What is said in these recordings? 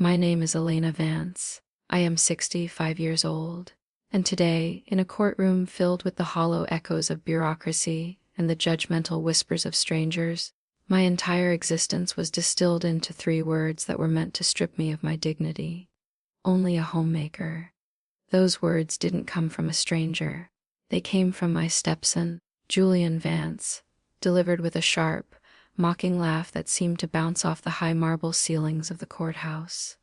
My name is Elena Vance. I am 65 years old. And today, in a courtroom filled with the hollow echoes of bureaucracy and the judgmental whispers of strangers, my entire existence was distilled into 3 words that were meant to strip me of my dignity. Only a homemaker. Those words didn't come from a stranger. They came from my stepson, Julian Vance, delivered with a sharp, mocking laugh that seemed to bounce off the high marble ceilings of the courthouse.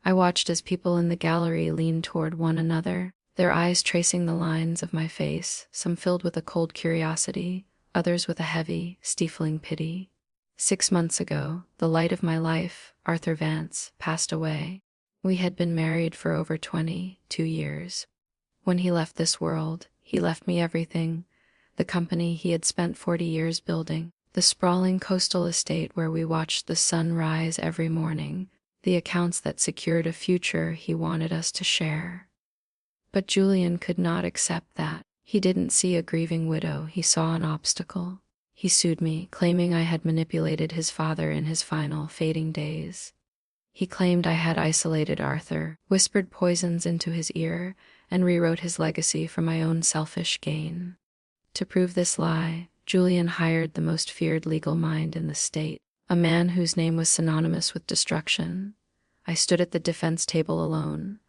I watched as people in the gallery leaned toward one another, their eyes tracing the lines of my face, some filled with a cold curiosity, others with a heavy, stifling pity. 6 months ago, the light of my life, Arthur Vance, passed away. We had been married for over 22 years. When he left this world, he left me everything: the company he had spent 40 years building, the sprawling coastal estate where we watched the sun rise every morning, the accounts that secured a future he wanted us to share. But Julian could not accept that. He didn't see a grieving widow, he saw an obstacle. He sued me, claiming I had manipulated his father in his final, fading days. He claimed I had isolated Arthur, whispered poisons into his ear, and rewrote his legacy for my own selfish gain. To prove this lie, Julian hired the most feared legal mind in the state, a man whose name was synonymous with destruction. I stood at the defense table alone.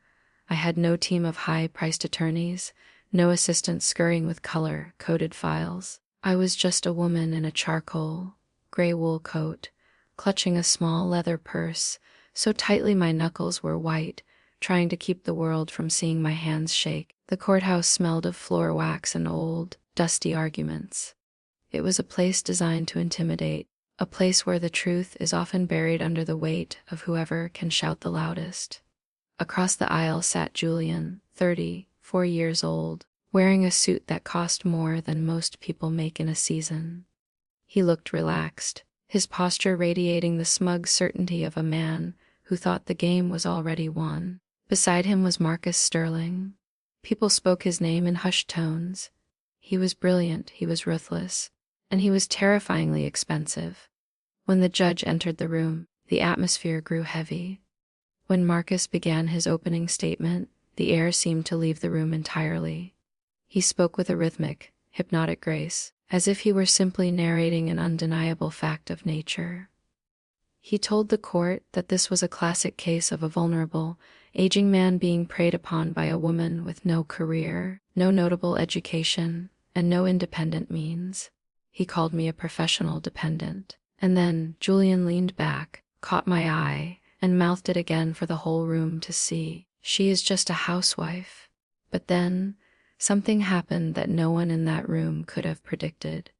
I had no team of high-priced attorneys, no assistants scurrying with color-coded files. I was just a woman in a charcoal, gray wool coat, clutching a small leather purse, so tightly my knuckles were white, trying to keep the world from seeing my hands shake. The courthouse smelled of floor wax and old, dusty arguments. It was a place designed to intimidate, a place where the truth is often buried under the weight of whoever can shout the loudest. Across the aisle sat Julian, 34 years old, wearing a suit that cost more than most people make in a season. He looked relaxed, his posture radiating the smug certainty of a man who thought the game was already won. Beside him was Marcus Sterling. People spoke his name in hushed tones. He was brilliant, he was ruthless, and he was terrifyingly expensive. When the judge entered the room, the atmosphere grew heavy. When Marcus began his opening statement, the air seemed to leave the room entirely. He spoke with a rhythmic, hypnotic grace, as if he were simply narrating an undeniable fact of nature. He told the court that this was a classic case of a vulnerable, aging man being preyed upon by a woman with no career, no notable education, and no independent means. He called me a professional dependent. And then Julian leaned back, caught my eye, and mouthed it again for the whole room to see. She is just a housewife. But then, something happened that no one in that room could have predicted.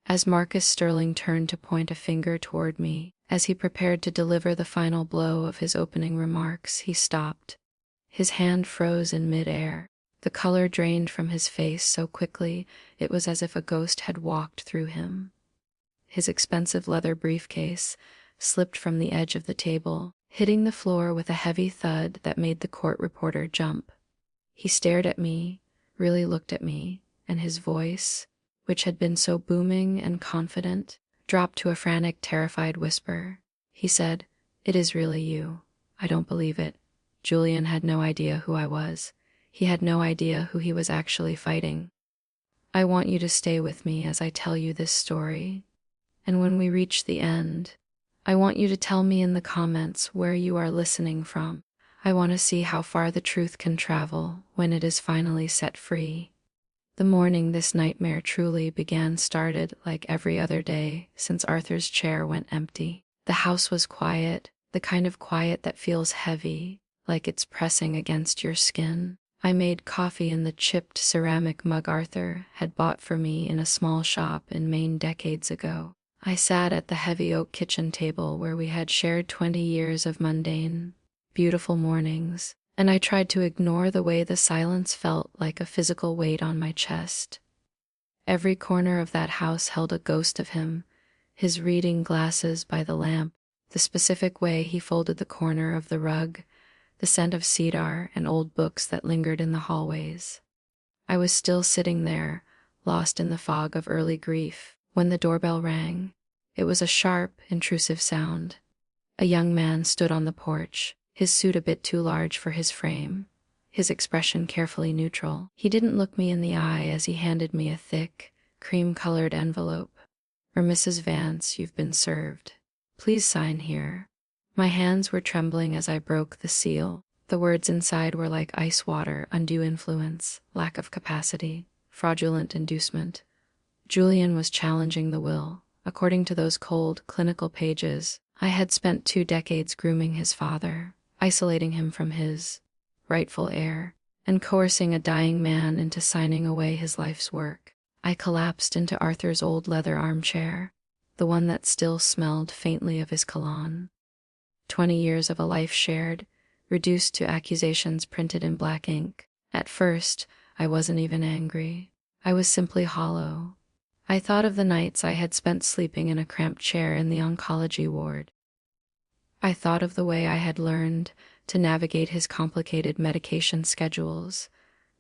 As Marcus Sterling turned to point a finger toward me, as he prepared to deliver the final blow of his opening remarks, he stopped. His hand froze in mid-air. The color drained from his face so quickly it was as if a ghost had walked through him. His expensive leather briefcase slipped from the edge of the table, hitting the floor with a heavy thud that made the court reporter jump. He stared at me, really looked at me, and his voice, which had been so booming and confident, dropped to a frantic, terrified whisper. He said, "It is really you. I don't believe it." Julian had no idea who I was. He had no idea who he was actually fighting. "I want you to stay with me as I tell you this story. And when we reach the end, I want you to tell me in the comments where you are listening from. I want to see how far the truth can travel when it is finally set free." The morning this nightmare truly began started like every other day since Arthur's chair went empty. The house was quiet, the kind of quiet that feels heavy, like it's pressing against your skin. I made coffee in the chipped ceramic mug Arthur had bought for me in a small shop in Maine decades ago. I sat at the heavy oak kitchen table where we had shared 20 years of mundane, beautiful mornings, and I tried to ignore the way the silence felt like a physical weight on my chest. Every corner of that house held a ghost of him, his reading glasses by the lamp, the specific way he folded the corner of the rug, the scent of cedar and old books that lingered in the hallways. I was still sitting there, lost in the fog of early grief, when the doorbell rang. It was a sharp, intrusive sound. A young man stood on the porch, his suit a bit too large for his frame, his expression carefully neutral. He didn't look me in the eye as he handed me a thick, cream-colored envelope. "For Mrs. Vance, you've been served. Please sign here." My hands were trembling as I broke the seal. The words inside were like ice water: undue influence, lack of capacity, fraudulent inducement. Julian was challenging the will. According to those cold, clinical pages, I had spent 2 decades grooming his father, isolating him from his rightful heir, and coercing a dying man into signing away his life's work. I collapsed into Arthur's old leather armchair, the one that still smelled faintly of his cologne. 20 years of a life shared, reduced to accusations printed in black ink. At first, I wasn't even angry. I was simply hollow. I thought of the nights I had spent sleeping in a cramped chair in the oncology ward. I thought of the way I had learned to navigate his complicated medication schedules,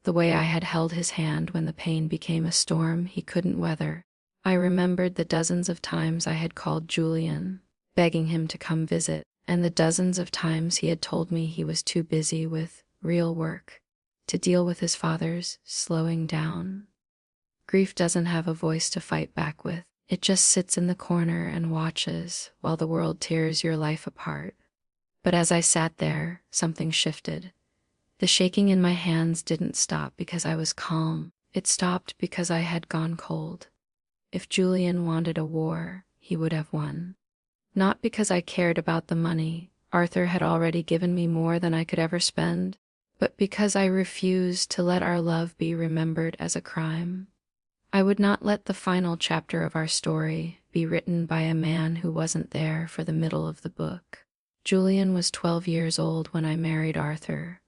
the way I had held his hand when the pain became a storm he couldn't weather. I remembered the dozens of times I had called Julian, begging him to come visit, and the dozens of times he had told me he was too busy with real work to deal with his father's slowing down. Grief doesn't have a voice to fight back with. It just sits in the corner and watches while the world tears your life apart. But as I sat there, something shifted. The shaking in my hands didn't stop because I was calm. It stopped because I had gone cold. If Julian wanted a war, he would have won. Not because I cared about the money. Arthur had already given me more than I could ever spend, but because I refused to let our love be remembered as a crime. I would not let the final chapter of our story be written by a man who wasn't there for the middle of the book. Julian was 12 years old when I married Arthur.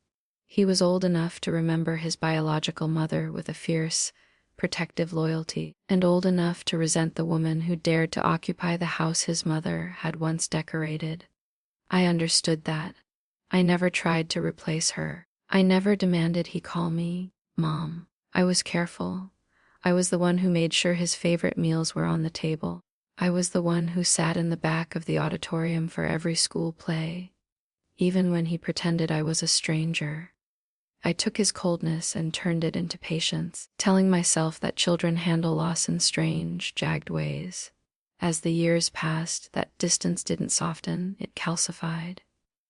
He was old enough to remember his biological mother with a fierce, protective loyalty, and old enough to resent the woman who dared to occupy the house his mother had once decorated. I understood that. I never tried to replace her. I never demanded he call me Mom. I was careful. I was the one who made sure his favorite meals were on the table. I was the one who sat in the back of the auditorium for every school play, even when he pretended I was a stranger. I took his coldness and turned it into patience, telling myself that children handle loss in strange, jagged ways. As the years passed, that distance didn't soften, it calcified.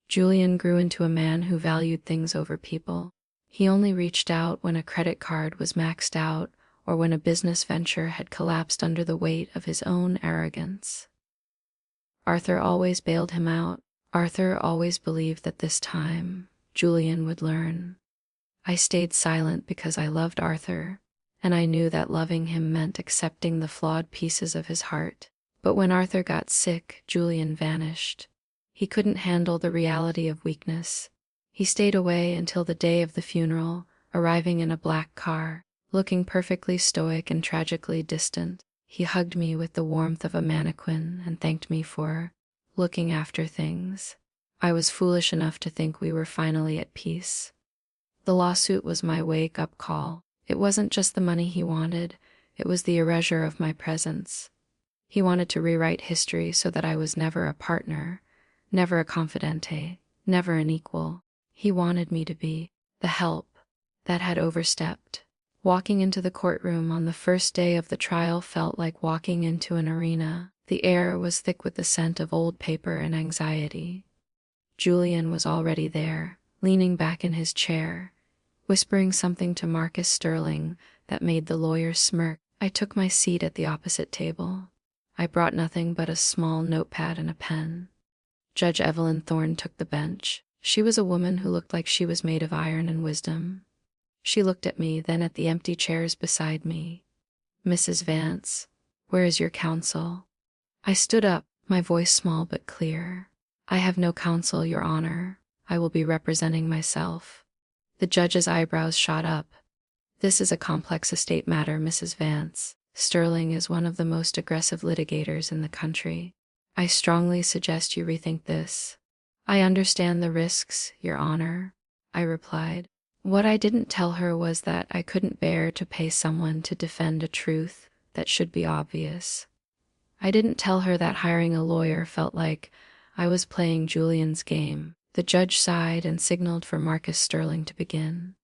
Julian grew into a man who valued things over people. He only reached out when a credit card was maxed out or when a business venture had collapsed under the weight of his own arrogance. Arthur always bailed him out. Arthur always believed that this time, Julian would learn. I stayed silent because I loved Arthur, and I knew that loving him meant accepting the flawed pieces of his heart. But when Arthur got sick, Julian vanished. He couldn't handle the reality of weakness. He stayed away until the day of the funeral, arriving in a black car, looking perfectly stoic and tragically distant. He hugged me with the warmth of a mannequin and thanked me for looking after things. I was foolish enough to think we were finally at peace. The lawsuit was my wake-up call. It wasn't just the money he wanted, it was the erasure of my presence. He wanted to rewrite history so that I was never a partner, never a confidante, never an equal. He wanted me to be the help that had overstepped. Walking into the courtroom on the first day of the trial felt like walking into an arena. The air was thick with the scent of old paper and anxiety. Julian was already there, leaning back in his chair, whispering something to Marcus Sterling that made the lawyer smirk. I took my seat at the opposite table. I brought nothing but a small notepad and a pen. Judge Evelyn Thorne took the bench. She was a woman who looked like she was made of iron and wisdom. She looked at me, then at the empty chairs beside me. "Mrs. Vance, where is your counsel?" I stood up, my voice small but clear. "I have no counsel, Your Honor. I will be representing myself." The judge's eyebrows shot up. "This is a complex estate matter, Mrs. Vance. Sterling is one of the most aggressive litigators in the country. I strongly suggest you rethink this." "I understand the risks, Your Honor," I replied. What I didn't tell her was that I couldn't bear to pay someone to defend a truth that should be obvious. I didn't tell her that hiring a lawyer felt like I was playing Julian's game. The judge sighed and signaled for Marcus Sterling to begin.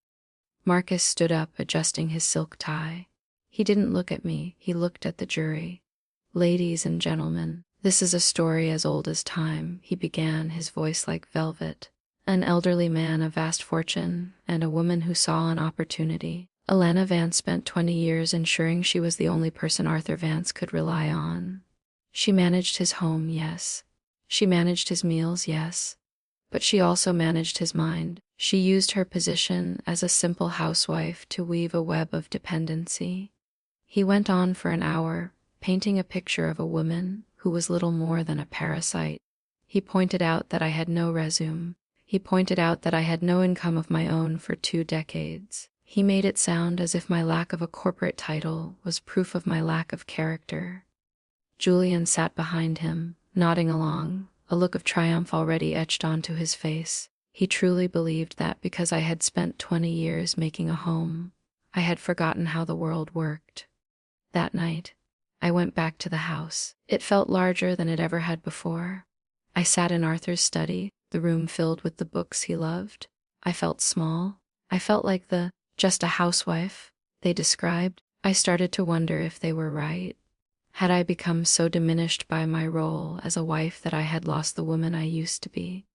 Marcus stood up, adjusting his silk tie. He didn't look at me, he looked at the jury. "Ladies and gentlemen, this is a story as old as time," he began, his voice like velvet. "An elderly man of vast fortune, and a woman who saw an opportunity. Alana Vance spent 20 years ensuring she was the only person Arthur Vance could rely on. She managed his home, yes. She managed his meals, yes. But she also managed his mind. She used her position as a simple housewife to weave a web of dependency." He went on for an hour, painting a picture of a woman who was little more than a parasite. He pointed out that I had no resume. He pointed out that I had no income of my own for 2 decades. He made it sound as if my lack of a corporate title was proof of my lack of character. Julian sat behind him, nodding along, a look of triumph already etched onto his face. He truly believed that because I had spent 20 years making a home, I had forgotten how the world worked. That night, I went back to the house. It felt larger than it ever had before. I sat in Arthur's study, the room filled with the books he loved. I felt small. I felt like the "just a housewife" they described. I started to wonder if they were right. Had I become so diminished by my role as a wife that I had lost the woman I used to be?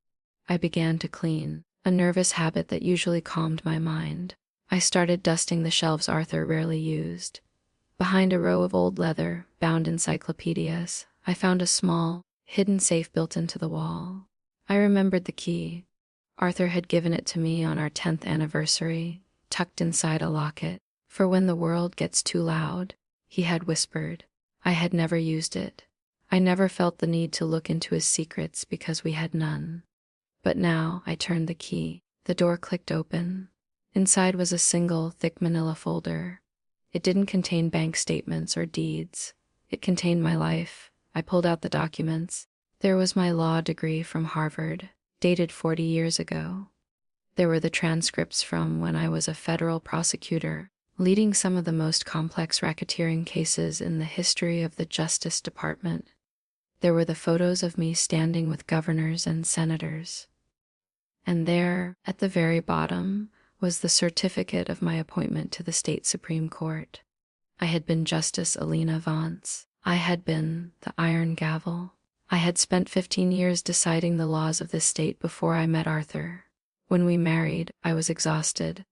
I began to clean, a nervous habit that usually calmed my mind. I started dusting the shelves Arthur rarely used. Behind a row of old leather, bound encyclopedias, I found a small, hidden safe built into the wall. I remembered the key. Arthur had given it to me on our 10th anniversary, tucked inside a locket. "For when the world gets too loud," he had whispered. I had never used it. I never felt the need to look into his secrets because we had none. But now I turned the key. The door clicked open. Inside was a single, thick manila folder. It didn't contain bank statements or deeds. It contained my life. I pulled out the documents. There was my law degree from Harvard, dated 40 years ago. There were the transcripts from when I was a federal prosecutor, leading some of the most complex racketeering cases in the history of the Justice Department. There were the photos of me standing with governors and senators. And there, at the very bottom, was the certificate of my appointment to the state Supreme Court. I had been Justice Alana Vance. I had been the iron gavel. I had spent 15 years deciding the laws of this state before I met Arthur. When we married, I was exhausted.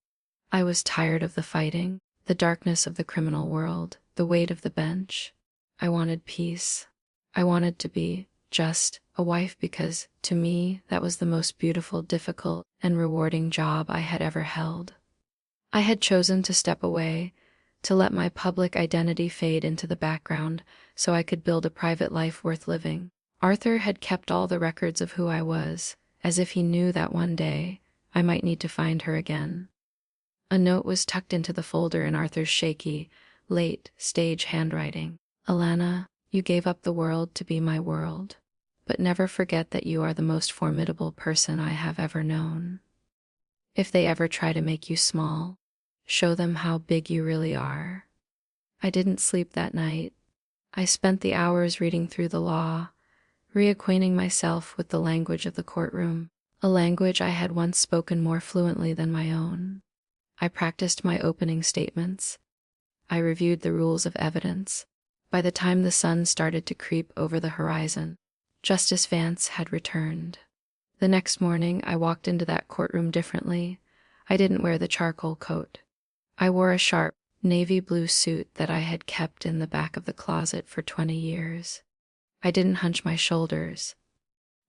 I was tired of the fighting, the darkness of the criminal world, the weight of the bench. I wanted peace. I wanted to be just a wife because, to me, that was the most beautiful, difficult, and rewarding job I had ever held. I had chosen to step away, to let my public identity fade into the background so I could build a private life worth living. Arthur had kept all the records of who I was, as if he knew that one day I might need to find her again. A note was tucked into the folder in Arthur's shaky, late-stage handwriting. "Alana, you gave up the world to be my world. But never forget that you are the most formidable person I have ever known. If they ever try to make you small, show them how big you really are." I didn't sleep that night. I spent the hours reading through the law, reacquainting myself with the language of the courtroom, a language I had once spoken more fluently than my own. I practiced my opening statements. I reviewed the rules of evidence. By the time the sun started to creep over the horizon, Justice Vance had returned. The next morning, I walked into that courtroom differently. I didn't wear the charcoal coat. I wore a sharp, navy blue suit that I had kept in the back of the closet for 20 years. I didn't hunch my shoulders.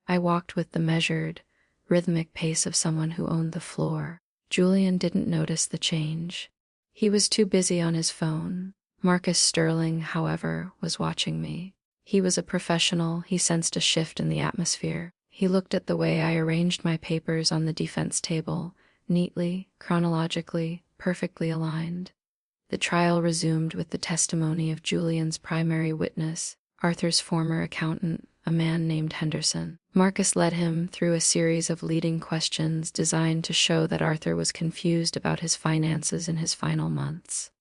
I walked with the measured, rhythmic pace of someone who owned the floor. Julian didn't notice the change. He was too busy on his phone. Marcus Sterling, however, was watching me. He was a professional. He sensed a shift in the atmosphere. He looked at the way I arranged my papers on the defense table, neatly, chronologically, perfectly aligned. The trial resumed with the testimony of Julian's primary witness, Arthur's former accountant, a man named Henderson. Marcus led him through a series of leading questions designed to show that Arthur was confused about his finances in his final months.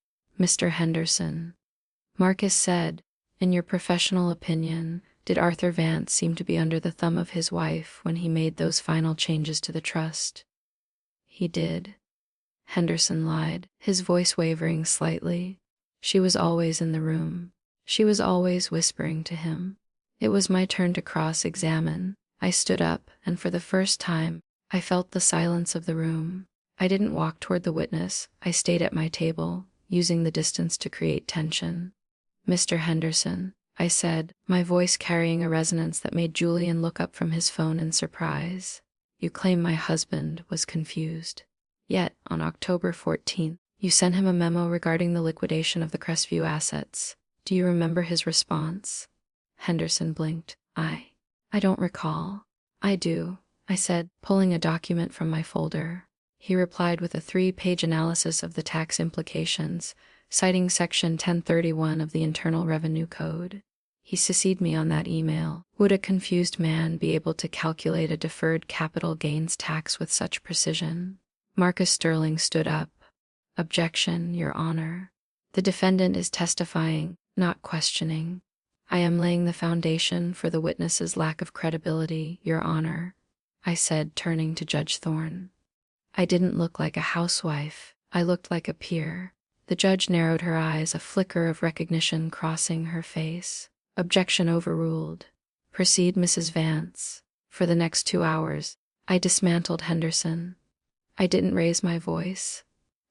"Mr. Henderson," Marcus said, "in your professional opinion, Did Arthur Vance seem to be under the thumb of his wife when he made those final changes to the trust? He did. Henderson lied, his voice wavering slightly. She was always in the room. She was always whispering to him. It was my turn to cross-examine. I stood up, and for the first time, I felt the silence of the room. I didn't walk toward the witness. I stayed at my table, using the distance to create tension. "Mr. Henderson," I said, my voice carrying a resonance that made Julian look up from his phone in surprise. "You claim my husband was confused. Yet, on October 14th, you sent him a memo regarding the liquidation of the Crestview assets. Do you remember his response?" Henderson blinked. I don't recall." "I do," I said, pulling a document from my folder. He replied with a 3-page analysis of the tax implications, citing Section 1031 of the Internal Revenue Code. He CC'd me on that email. Would a confused man be able to calculate a deferred capital gains tax with such precision? Marcus Sterling stood up. "Objection, Your Honor. The defendant is testifying, not questioning. I am laying the foundation for the witness's lack of credibility, Your Honor," I said, turning to Judge Thorne. I didn't look like a housewife. I looked like a peer. The judge narrowed her eyes, a flicker of recognition crossing her face. "Objection overruled. Proceed, Mrs. Vance." For the next 2 hours, I dismantled Henderson. I didn't raise my voice.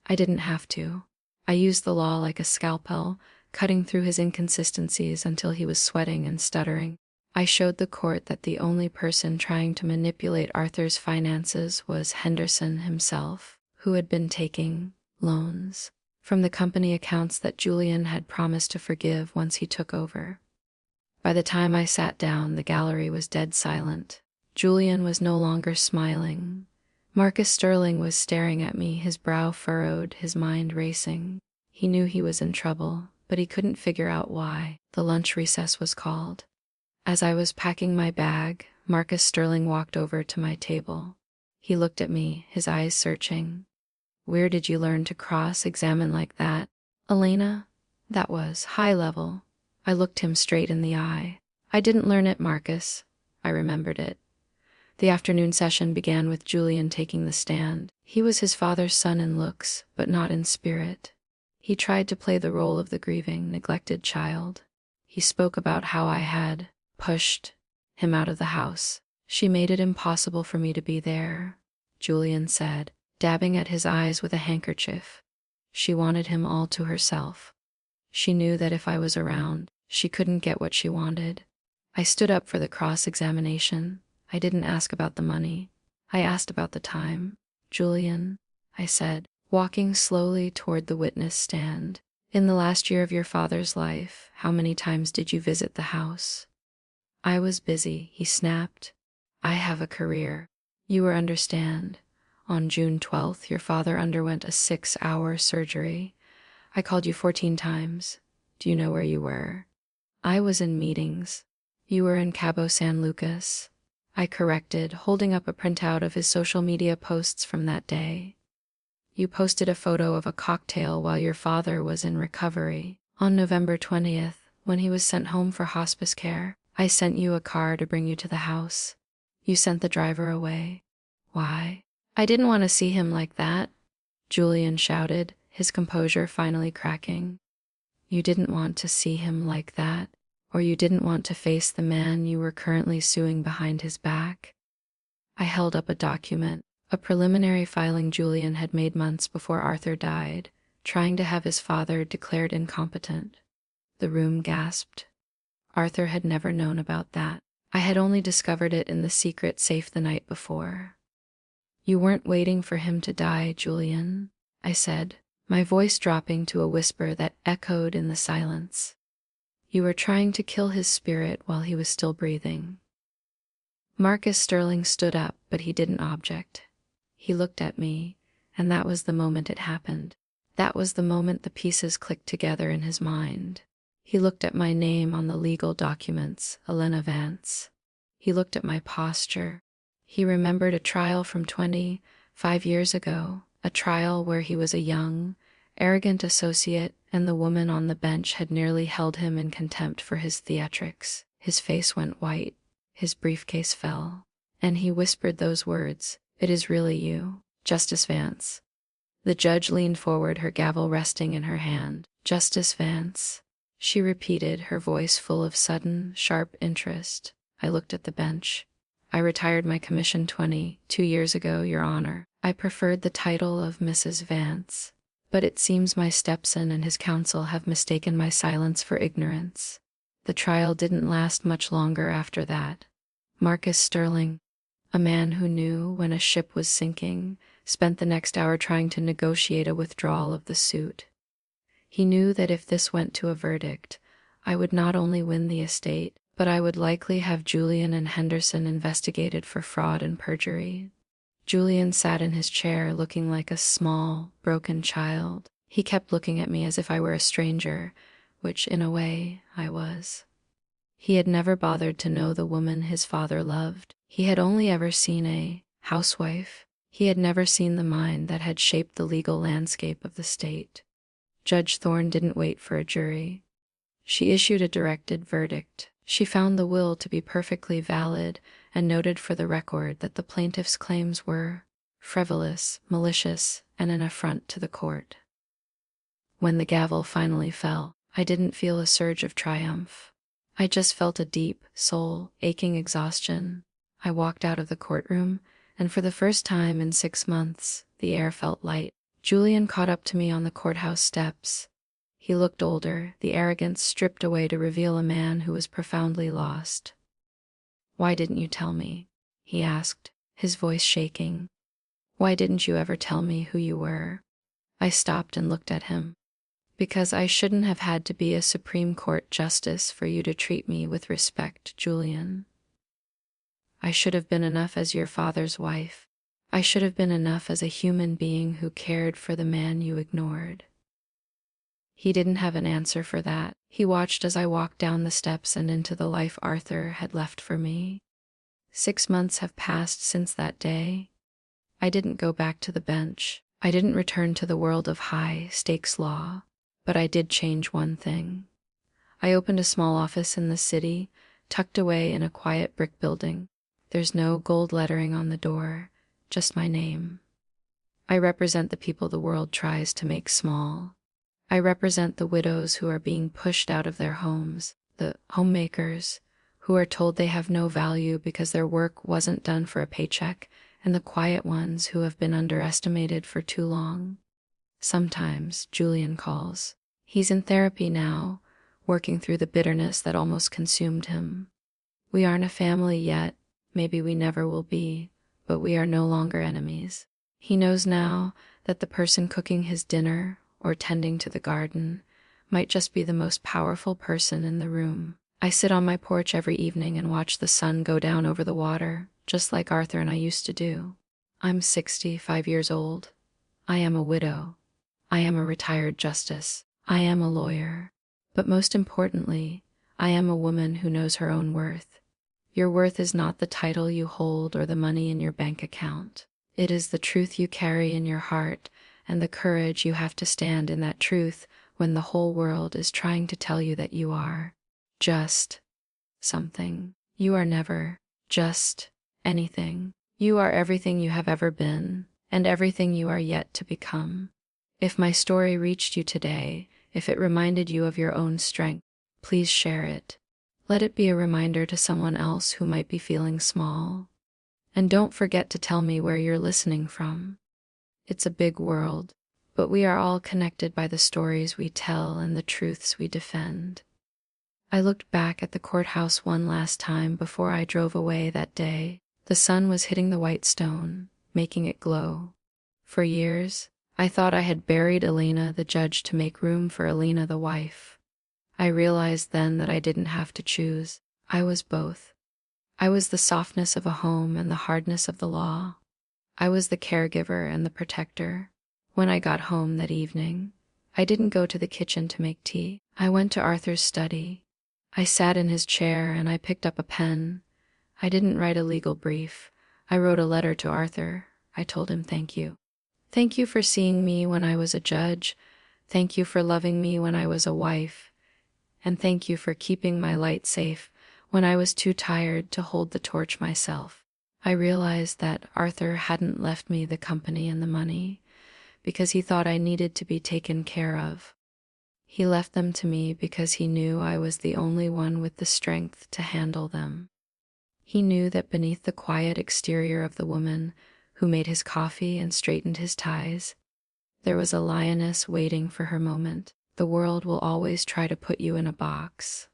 I didn't have to. I used the law like a scalpel, cutting through his inconsistencies until he was sweating and stuttering. I showed the court that the only person trying to manipulate Arthur's finances was Henderson himself, who had been taking loans from the company accounts that Julian had promised to forgive once he took over. By the time I sat down, the gallery was dead silent. Julian was no longer smiling. Marcus Sterling was staring at me, his brow furrowed, his mind racing. He knew he was in trouble, but he couldn't figure out why. The lunch recess was called. As I was packing my bag, Marcus Sterling walked over to my table. He looked at me, his eyes searching. "Where did you learn to cross-examine like that, Elena? That was high level." I looked him straight in the eye. "I didn't learn it, Marcus." I remembered it. The afternoon session began with Julian taking the stand. He was his father's son in looks, but not in spirit. He tried to play the role of the grieving, neglected child. He spoke about how I had pushed him out of the house. "She made it impossible for me to be there," Julian said, dabbing at his eyes with a handkerchief. "She wanted him all to herself. She knew that if I was around, she couldn't get what she wanted." I stood up for the cross-examination. I didn't ask about the money. I asked about the time. "Julian," I said, walking slowly toward the witness stand, "in the last year of your father's life, how many times did you visit the house?" "I was busy," he snapped. "I have a career. You will understand. On June 12th, your father underwent a 6-hour surgery. I called you 14 times. Do you know where you were?" "I was in meetings." "You were in Cabo San Lucas," I corrected, holding up a printout of his social media posts from that day. "You posted a photo of a cocktail while your father was in recovery. On November 20th, when he was sent home for hospice care, I sent you a car to bring you to the house. You sent the driver away. Why?" "I didn't want to see him like that," Julian shouted, his composure finally cracking. "You didn't want to see him like that, or you didn't want to face the man you were currently suing behind his back?" I held up a document, a preliminary filing Julian had made months before Arthur died, trying to have his father declared incompetent. The room gasped. Arthur had never known about that. I had only discovered it in the secret safe the night before. "You weren't waiting for him to die, Julian," I said, my voice dropping to a whisper that echoed in the silence. "You were trying to kill his spirit while he was still breathing." Marcus Sterling stood up, but he didn't object. He looked at me, and that was the moment it happened. That was the moment the pieces clicked together in his mind. He looked at my name on the legal documents, Elena Vance. He looked at my posture. He remembered a trial from 25 years ago, a trial where he was a young, arrogant associate and the woman on the bench had nearly held him in contempt for his theatrics. His face went white, his briefcase fell, and he whispered those words, "It is really you, Justice Vance." The judge leaned forward, her gavel resting in her hand. "Justice Vance," she repeated, her voice full of sudden, sharp interest. I looked at the bench. "I retired my commission 22 years ago, Your Honor. I preferred the title of Mrs. Vance. But it seems my stepson and his counsel have mistaken my silence for ignorance." The trial didn't last much longer after that. Marcus Sterling, a man who knew when a ship was sinking, spent the next hour trying to negotiate a withdrawal of the suit. He knew that if this went to a verdict, I would not only win the estate, but I would likely have Julian and Henderson investigated for fraud and perjury. Julian sat in his chair looking like a small, broken child. He kept looking at me as if I were a stranger, which in a way I was. He had never bothered to know the woman his father loved. He had only ever seen a housewife. He had never seen the mind that had shaped the legal landscape of the state. Judge Thorne didn't wait for a jury. She issued a directed verdict. She found the will to be perfectly valid and noted for the record that the plaintiff's claims were frivolous, malicious, and an affront to the court. When the gavel finally fell, I didn't feel a surge of triumph. I just felt a deep, soul-aching exhaustion. I walked out of the courtroom, and for the first time in 6 months, the air felt light. Julian caught up to me on the courthouse steps. He looked older, the arrogance stripped away to reveal a man who was profoundly lost. "Why didn't you tell me?" he asked, his voice shaking. "Why didn't you ever tell me who you were?" I stopped and looked at him. "Because I shouldn't have had to be a Supreme Court justice for you to treat me with respect, Julian. I should have been enough as your father's wife. I should have been enough as a human being who cared for the man you ignored." He didn't have an answer for that. He watched as I walked down the steps and into the life Arthur had left for me. 6 months have passed since that day. I didn't go back to the bench. I didn't return to the world of high-stakes law. But I did change one thing. I opened a small office in the city, tucked away in a quiet brick building. There's no gold lettering on the door, just my name. I represent the people the world tries to make small. I represent the widows who are being pushed out of their homes, the homemakers who are told they have no value because their work wasn't done for a paycheck, and the quiet ones who have been underestimated for too long. Sometimes Julian calls. He's in therapy now, working through the bitterness that almost consumed him. We aren't a family yet, maybe we never will be, but we are no longer enemies. He knows now that the person cooking his dinner or tending to the garden might just be the most powerful person in the room. I sit on my porch every evening and watch the sun go down over the water, just like Arthur and I used to do. I'm 65 years old. I am a widow. I am a retired justice. I am a lawyer. But most importantly, I am a woman who knows her own worth. Your worth is not the title you hold or the money in your bank account. It is the truth you carry in your heart and the courage you have to stand in that truth when the whole world is trying to tell you that you are just something. You are never just anything. You are everything you have ever been and everything you are yet to become. If my story reached you today, if it reminded you of your own strength, please share it. Let it be a reminder to someone else who might be feeling small. And don't forget to tell me where you're listening from. It's a big world, but we are all connected by the stories we tell and the truths we defend. I looked back at the courthouse one last time before I drove away that day. The sun was hitting the white stone, making it glow. For years, I thought I had buried Elena the judge to make room for Elena the wife. I realized then that I didn't have to choose. I was both. I was the softness of a home and the hardness of the law. I was the caregiver and the protector. When I got home that evening, I didn't go to the kitchen to make tea. I went to Arthur's study. I sat in his chair and I picked up a pen. I didn't write a legal brief. I wrote a letter to Arthur. I told him thank you. Thank you for seeing me when I was a judge. Thank you for loving me when I was a wife. And thank you for keeping my light safe When I was too tired to hold the torch myself, I realized that Arthur hadn't left me the company and the money because he thought I needed to be taken care of. He left them to me because he knew I was the only one with the strength to handle them. He knew that beneath the quiet exterior of the woman who made his coffee and straightened his ties, there was a lioness waiting for her moment. The world will always try to put you in a box.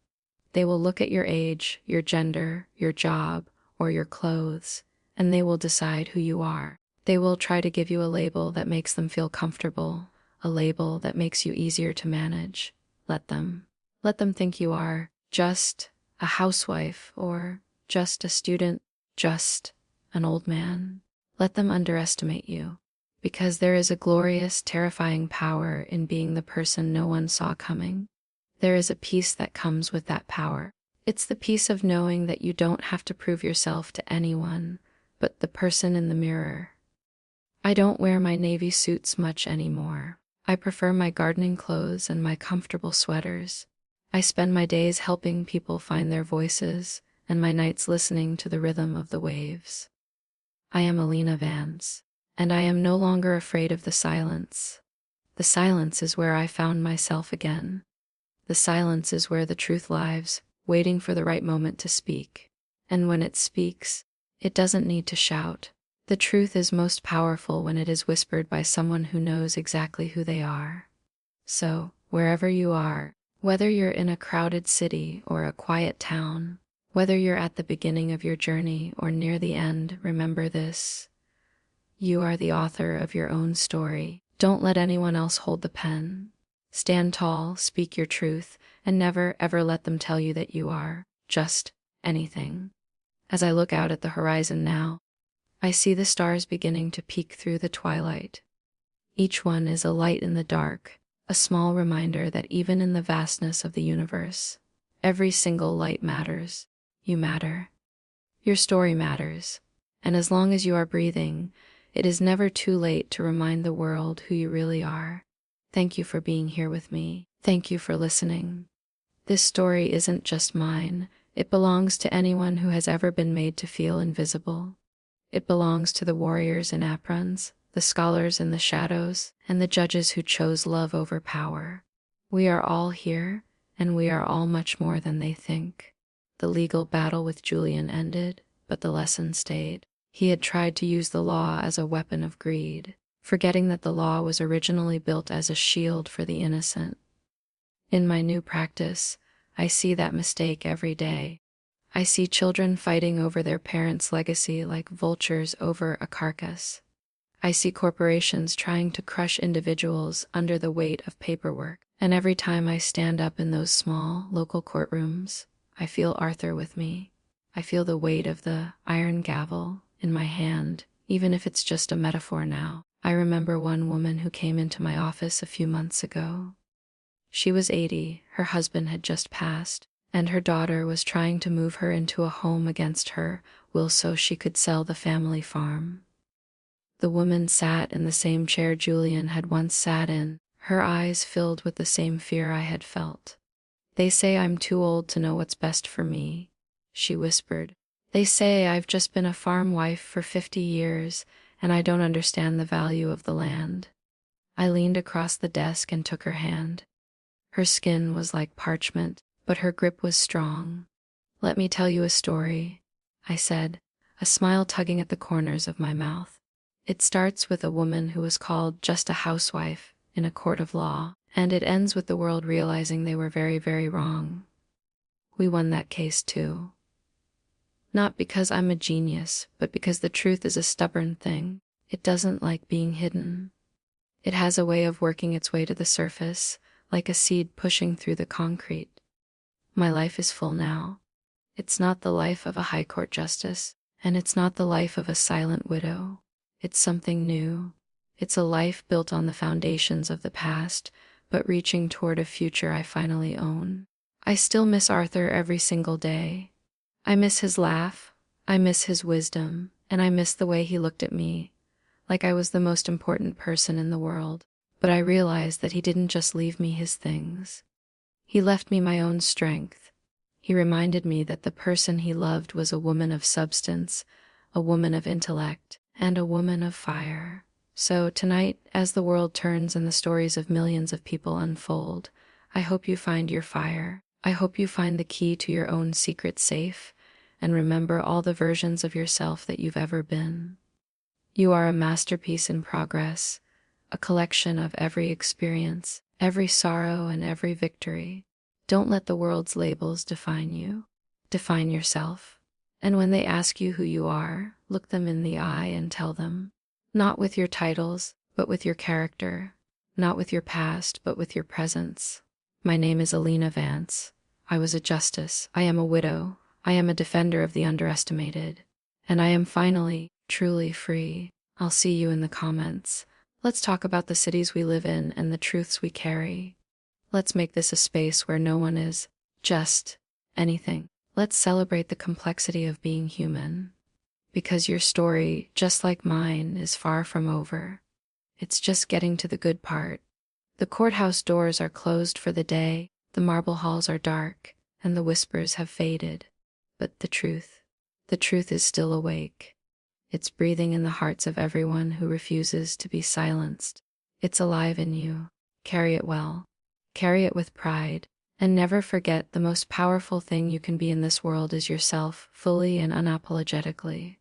They will look at your age, your gender, your job, or your clothes, and they will decide who you are. They will try to give you a label that makes them feel comfortable, a label that makes you easier to manage. Let them. Let them think you are just a housewife or just a student, just an old man. Let them underestimate you, because there is a glorious, terrifying power in being the person no one saw coming. There is a peace that comes with that power. It's the peace of knowing that you don't have to prove yourself to anyone but the person in the mirror. I don't wear my navy suits much anymore. I prefer my gardening clothes and my comfortable sweaters. I spend my days helping people find their voices and my nights listening to the rhythm of the waves. I am Alina Vance, and I am no longer afraid of the silence. The silence is where I found myself again. The silence is where the truth lives, waiting for the right moment to speak. And when it speaks, it doesn't need to shout. The truth is most powerful when it is whispered by someone who knows exactly who they are. So, wherever you are, whether you're in a crowded city or a quiet town, whether you're at the beginning of your journey or near the end, remember this. You are the author of your own story. Don't let anyone else hold the pen. Stand tall, speak your truth, and never ever let them tell you that you are just anything. As I look out at the horizon now, I see the stars beginning to peek through the twilight. Each one is a light in the dark, a small reminder that even in the vastness of the universe, every single light matters. You matter. Your story matters. And as long as you are breathing, it is never too late to remind the world who you really are. Thank you for being here with me. Thank you for listening. This story isn't just mine. It belongs to anyone who has ever been made to feel invisible. It belongs to the warriors in aprons, the scholars in the shadows, and the judges who chose love over power. We are all here, and we are all much more than they think. The legal battle with Julian ended, but the lesson stayed. He had tried to use the law as a weapon of greed, forgetting that the law was originally built as a shield for the innocent. In my new practice, I see that mistake every day. I see children fighting over their parents' legacy like vultures over a carcass. I see corporations trying to crush individuals under the weight of paperwork. And every time I stand up in those small, local courtrooms, I feel Arthur with me. I feel the weight of the iron gavel in my hand, even if it's just a metaphor now. I remember one woman who came into my office a few months ago. She was 80, her husband had just passed, and her daughter was trying to move her into a home against her will so she could sell the family farm. The woman sat in the same chair Julian had once sat in, her eyes filled with the same fear I had felt. "They say I'm too old to know what's best for me," she whispered. "They say I've just been a farm wife for 50 years, and I don't understand the value of the land." I leaned across the desk and took her hand. Her skin was like parchment, but her grip was strong. "Let me tell you a story," I said, a smile tugging at the corners of my mouth. "It starts with a woman who was called just a housewife in a court of law, and it ends with the world realizing they were very, very wrong. We won that case too. Not because I'm a genius, but because the truth is a stubborn thing. It doesn't like being hidden. It has a way of working its way to the surface, like a seed pushing through the concrete. My life is full now. It's not the life of a high court justice, and it's not the life of a silent widow. It's something new. It's a life built on the foundations of the past, but reaching toward a future I finally own. I still miss Arthur every single day. I miss his laugh, I miss his wisdom, and I miss the way he looked at me, like I was the most important person in the world. But I realized that he didn't just leave me his things. He left me my own strength. He reminded me that the person he loved was a woman of substance, a woman of intellect, and a woman of fire. So tonight, as the world turns and the stories of millions of people unfold, I hope you find your fire. I hope you find the key to your own secret safe, and remember all the versions of yourself that you've ever been. You are a masterpiece in progress, a collection of every experience, every sorrow, and every victory. Don't let the world's labels define you. Define yourself. And when they ask you who you are, look them in the eye and tell them. Not with your titles, but with your character. Not with your past, but with your presence. My name is Alina Vance. I was a justice. I am a widow. I am a defender of the underestimated. And I am finally, truly free. I'll see you in the comments. Let's talk about the cities we live in and the truths we carry. Let's make this a space where no one is just anything. Let's celebrate the complexity of being human. Because your story, just like mine, is far from over. It's just getting to the good part. The courthouse doors are closed for the day, the marble halls are dark, and the whispers have faded. But the truth is still awake. It's breathing in the hearts of everyone who refuses to be silenced. It's alive in you. Carry it well. Carry it with pride. And never forget the most powerful thing you can be in this world is yourself, fully and unapologetically.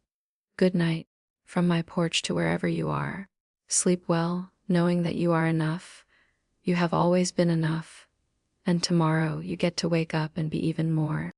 Good night, from my porch to wherever you are. Sleep well, knowing that you are enough. You have always been enough. And tomorrow you get to wake up and be even more.